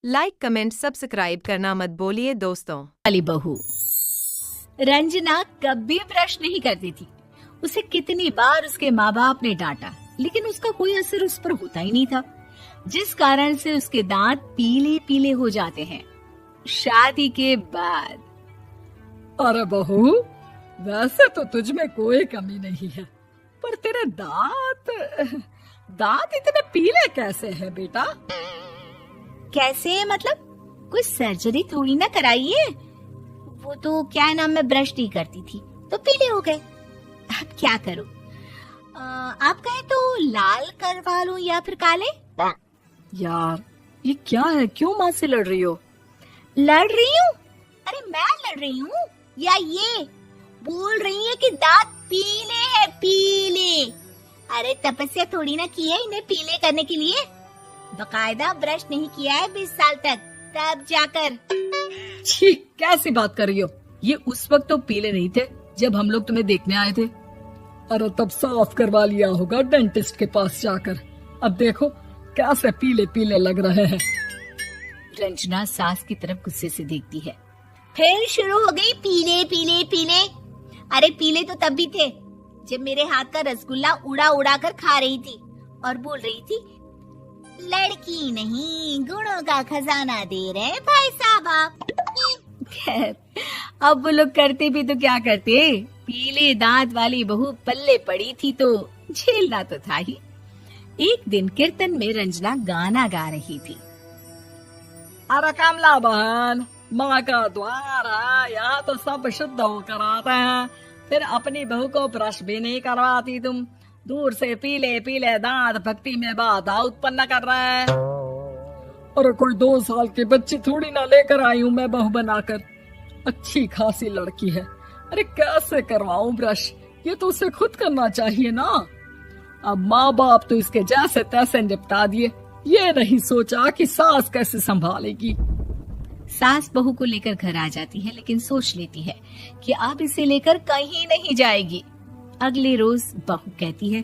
Like comment subscribe करना मत बोलिए दोस्तों। वाली बहू रंजना कभी ब्रश नहीं करती थी। उसे कितनी बार उसके माँ बाप ने डांटा, लेकिन उसका कोई असर उस पर होता ही नहीं था, जिस कारण से उसके दांत पीले पीले हो जाते हैं। शादी के बाद अरे बहू, वैसे तो तुझ में कोई कमी नहीं है, पर तेरे दांत इतने पीले कैसे हैं बेटा? कैसे मतलब? कोई सर्जरी थोड़ी ना कराई है। वो तो क्या नाम, मैं ब्रश नहीं करती थी तो पीले हो गए। अब क्या करूं? आप कहें तो लाल करवा लूं या फिर काले? यार ये क्या है, क्यों माँ से लड़ रही हो? लड़ रही हूँ? अरे मैं लड़ रही हूँ या ये बोल रही है कि दांत पीले हैं, पीले। अरे तपस्या थोड़ी ना की है इन्हें पीले करने के लिए। बकायदा ब्रश नहीं किया है 20 साल तक, तब जाकर। छी, कैसी बात कर रही हो? ये उस वक्त तो पीले नहीं थे जब हम लोग तुम्हें देखने आए थे। अरे तब साफ करवा लिया होगा डेंटिस्ट के पास जाकर। अब देखो कैसे पीले पीले लग रहे हैं। रंजना सास की तरफ गुस्से से देखती है। फिर शुरू हो गई पीले पीले पीले। अरे पीले तो तब भी थे जब मेरे हाथ का रसगुल्ला उड़ा उड़ा कर खा रही थी और बोल रही थी, लड़की नहीं गुणों का खजाना दे रहे भाई साहब आप। खैर, अब वो लोग करते भी तो क्या करते, पीले दांत वाली बहू पल्ले पड़ी थी तो झेलना तो था ही। एक दिन कीर्तन में रंजना गाना गा रही थी। अरे कमला बहन, माँ का द्वार है, यहाँ तो सब शुद्ध होकर आते हैं, फिर अपनी बहू को ब्रश भी नहीं करवाती तुम। दूर से पीले पीले दांत भक्ति में बाधा उत्पन्न कर रहे हैं। अरे कोई 2 साल की बच्ची थोड़ी ना लेकर आई हूँ मैं बहू बनाकर। अच्छी खासी लड़की है, अरे कैसे करवाऊं ब्रश? ये तो उसे खुद करना चाहिए ना। अब माँ बाप तो इसके जैसे तैसे निपटा दिए, ये नहीं सोचा कि सास कैसे संभालेगी। सास बहू को लेकर घर आ जाती है, लेकिन सोच लेती है कि अब इसे लेकर कहीं नहीं जाएगी। अगले रोज बहू कहती है,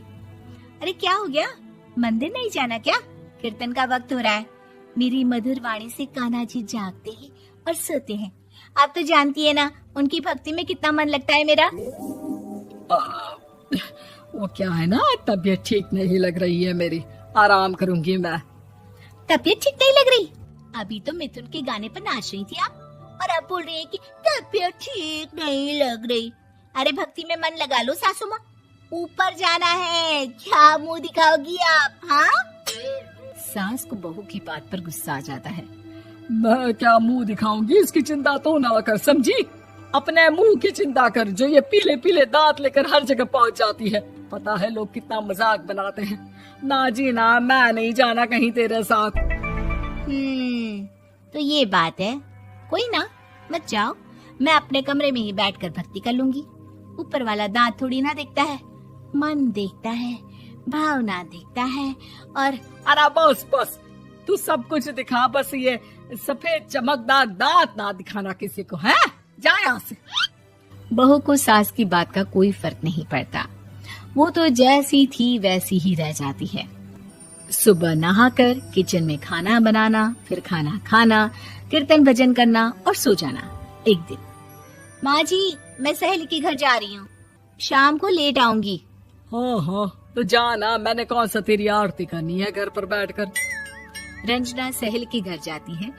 अरे क्या हो गया, मंदिर नहीं जाना क्या? कीर्तन का वक्त हो रहा है। मेरी मधुर वाणी से कान्हा जी जागते हैं और सोते हैं। आप तो जानती है ना उनकी भक्ति में कितना मन लगता है मेरा। वो क्या है ना, तबीयत ठीक नहीं लग रही है मेरी, आराम करूंगी मैं। तबीयत ठीक नहीं लग रही? अभी तो मिथुन के गाने पर नाच रही थी आप, और अब बोल रही है कि तबीयत ठीक नहीं लग रही। अरे भक्ति में मन लगा लो सासू माँ, ऊपर जाना है, क्या मुंह दिखाओगी आप? हाँ? सास को बहू की बात पर गुस्सा आ जाता है। मैं क्या मुंह दिखाऊंगी, इसकी चिंता तो ना कर, समझी? अपने मुंह की चिंता कर, जो ये पीले पीले दांत लेकर हर जगह पहुंच जाती है। पता है लोग कितना मजाक बनाते हैं। ना जी ना, मैं नहीं जाना कहीं तेरे साथ। तो ये बात है। कोई ना, मत जाओ, मैं अपने कमरे में ही बैठकर भक्ति कर लूंगी। ऊपर वाला दांत थोड़ी ना देखता है, मन देखता है, भावना देखता है। और अरे बस बस, तू सब कुछ दिखा, बस ये सफेद चमकदार दांत ना दिखाना किसी को, है? जा यहाँ से। बहू को सास की बात का कोई फर्क नहीं पड़ता, वो तो जैसी थी वैसी ही रह जाती है। सुबह नहाकर किचन में खाना बनाना, फिर खाना खाना, कीर्तन भजन करना और सो जाना। एक दिन, माँ जी मैं सहेली के घर जा रही हूँ, शाम को लेट आऊंगी। हाँ हाँ तो जाना, मैंने कौन सा तेरी आरती करनी है घर पर बैठकर। रंजना सहेली के घर जाती है।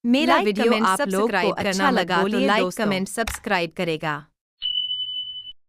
मेरा वीडियो आप लोग को अच्छा लगा तो लाइक कमेंट सब्सक्राइब करेगा।